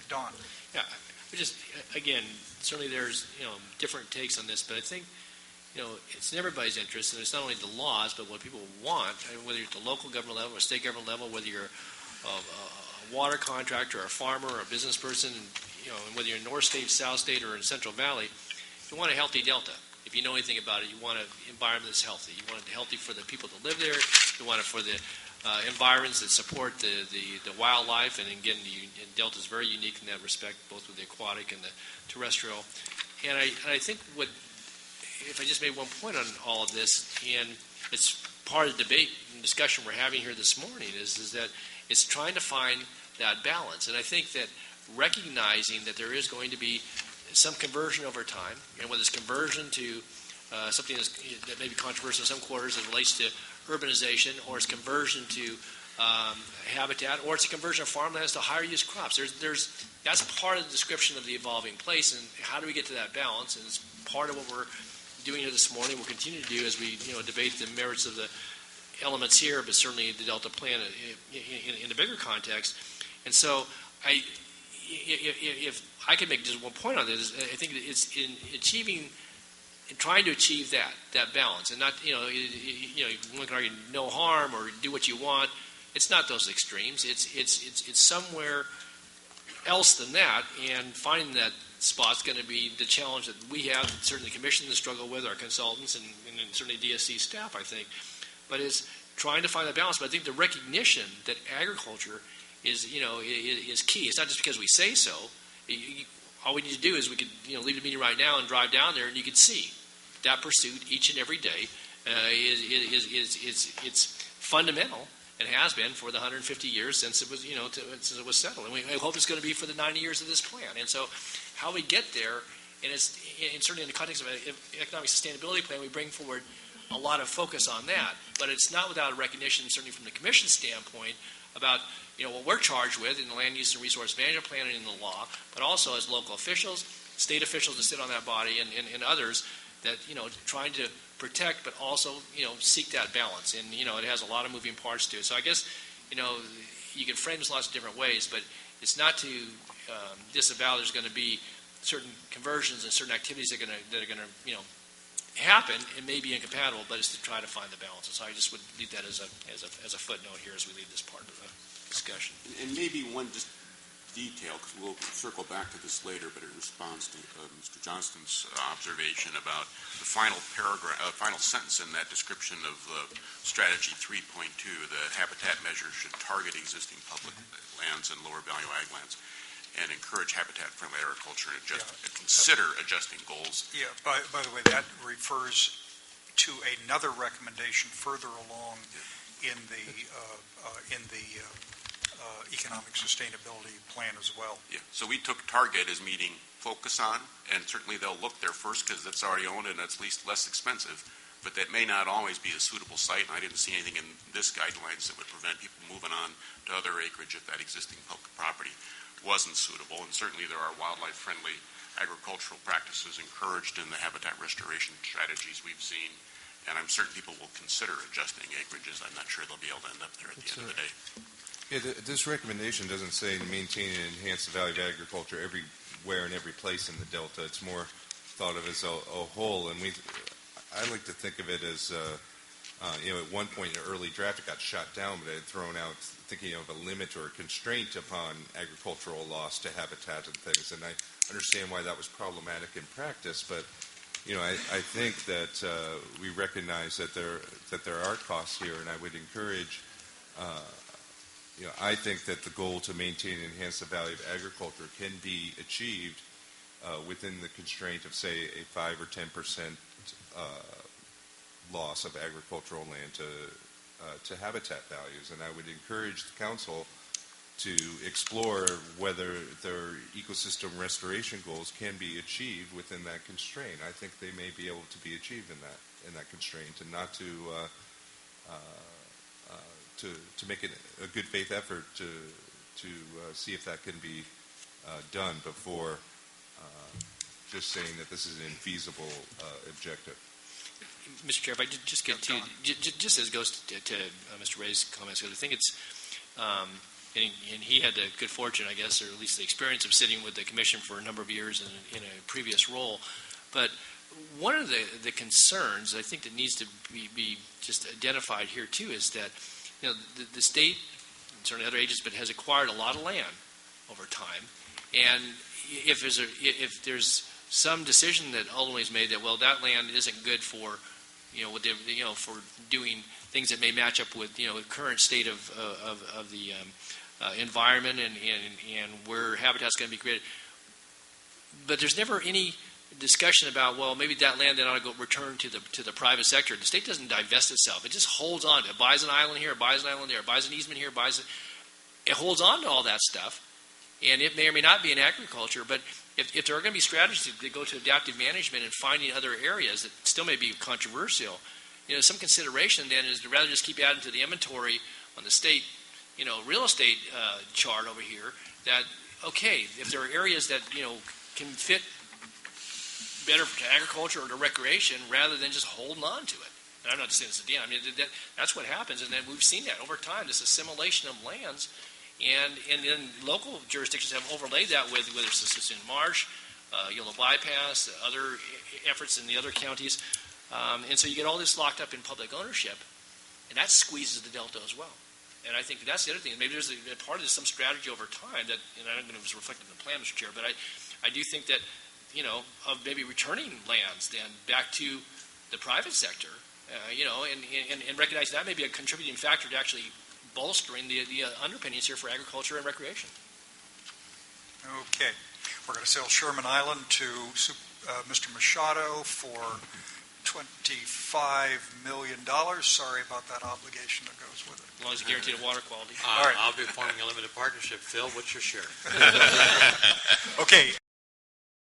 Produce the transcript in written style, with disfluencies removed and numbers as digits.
Don. Yeah, again, certainly there's different takes on this, but I think it's in everybody's interest, and it's not only the laws, but what people want, whether you're at the local government level or state government level, whether you're a water contractor, or a farmer, or a business person, and whether you're in North State, South State, or in Central Valley, you want a healthy delta. If you know anything about it, you want an environment that's healthy. You want it healthy for the people that live there. You want it for the environments that support the wildlife, and again, Delta is very unique in that respect, both with the aquatic and the terrestrial. And I think if I just made one point on all of this, and it's part of the debate and discussion we're having here this morning, is that it's trying to find that balance. And I think that recognizing that there is going to be some conversion over time, and whether it's conversion to something that may be controversial in some quarters as it relates to urbanization, or it's conversion to habitat, or it's a conversion of farmlands to higher use crops. That's part of the description of the evolving place, and how do we get to that balance? And it's part of what we're doing here this morning. We'll continue to do as we debate the merits of the elements here, but certainly the Delta plan in the bigger context. And so if I could make just one point on this, I think it's in trying to achieve that balance, and not one can argue no harm or do what you want. It's not those extremes. It's somewhere else than that, and finding that spot's going to be the challenge that we have, certainly the commission to struggle with, our consultants, and certainly DSC staff, I think. But it's trying to find that balance. But I think the recognition that agriculture is key. It's not just because we say so. All we need to do is we could leave the meeting right now and drive down there, and you could see that pursuit each and every day it's fundamental, and has been for the 150 years since it was since it was settled, and I hope it's going to be for the 90 years of this plan. And so, how we get there, and certainly in the context of an economic sustainability plan, we bring forward a lot of focus on that. But it's not without a recognition, certainly from the commission standpoint, about what we're charged with in the land use and resource management plan and in the law, but also as local officials, state officials that sit on that body, and others that trying to protect, but also seek that balance. And it has a lot of moving parts to it. So I guess you can frame this lots of different ways, but it's not to disavow there's going to be certain conversions and certain activities that are going to happen and may be incompatible, but it's to try to find the balance. And so I just would leave that as a footnote here as we leave this part of the discussion. And maybe one just detail, because we'll circle back to this later, but it responds to Mr. Johnston's observation about the final sentence in that description of Strategy 3.2. The habitat measures should target existing public lands and lower value ag lands, and encourage habitat-friendly agriculture and consider adjusting goals. Yeah, by the way, that refers to another recommendation further along in the economic sustainability plan as well. Yeah, so we took target as meeting focus on, and certainly they'll look there first because that's already owned and that's less expensive, but that may not always be a suitable site, and I didn't see anything in this guidelines that would prevent people moving on to other acreage if that existing public property wasn't suitable. And certainly there are wildlife-friendly agricultural practices encouraged in the habitat restoration strategies we've seen, and I'm certain people will consider adjusting acreages. I'm not sure they'll be able to end up there at the end of the day. Yeah, this recommendation doesn't say to maintain and enhance the value of agriculture everywhere and every place in the Delta. It's more thought of as a whole, and I like to think of it as at one point in the early draft it got shot down, but it had thrown out thinking of a limit or a constraint upon agricultural loss to habitat and things, and I understand why that was problematic in practice, but I think that we recognize that there are costs here, and I would encourage I think that the goal to maintain and enhance the value of agriculture can be achieved within the constraint of, say, a 5 or 10% loss of agricultural land to habitat values. And I would encourage the council to explore whether their ecosystem restoration goals can be achieved within that constraint. I think they may be able to be achieved in that constraint, and not to make it a good faith effort to see if that can be done before just saying that this is an infeasible objective. Mr. Chair, if I could just get to just as it goes to Mr. Ray's comments, because I think it's and he had the good fortune, I guess, or at least the experience of sitting with the commission for a number of years in a previous role. But one of the concerns I think that needs to be just identified here too is that the state, and certainly other agencies, but has acquired a lot of land over time, and if there's some decision that ultimately is made that that land isn't good for for doing things that may match up with the current state of the environment and where habitat's going to be created, but there's never any discussion about maybe that land then ought to go return to the private sector. The state doesn't divest itself; it just holds on. It buys an island here, it buys an island there, it buys an easement here, it holds on to all that stuff, and it may or may not be in agriculture, but if there are going to be strategies that go to adaptive management and finding other areas that still may be controversial, some consideration then is to rather just keep adding to the inventory on the state, real estate chart over here, that, okay, if there are areas that, can fit better to agriculture or to recreation rather than just holding on to it. And I'm not just saying this again. I mean, that's what happens, and then we've seen that over time, this assimilation of lands. And then local jurisdictions have overlaid that with whether it's the Sassoon Marsh, Yellow Bypass, other efforts in the other counties. And so you get all this locked up in public ownership, and that squeezes the Delta as well. And I think that's the other thing. Maybe there's a part of this, some strategy over time that, and I don't know if it was reflected in the plan, Mr. Chair, but I do think that, of maybe returning lands then back to the private sector, and recognize that may be a contributing factor to actually bolstering the underpinnings here for agriculture and recreation. Okay. We're going to sell Sherman Island to Mr. Machado for $25 million. Sorry about that obligation that goes with it. As long as you guarantee the water quality. All right. I'll be forming a limited partnership. Phil, what's your share? Okay.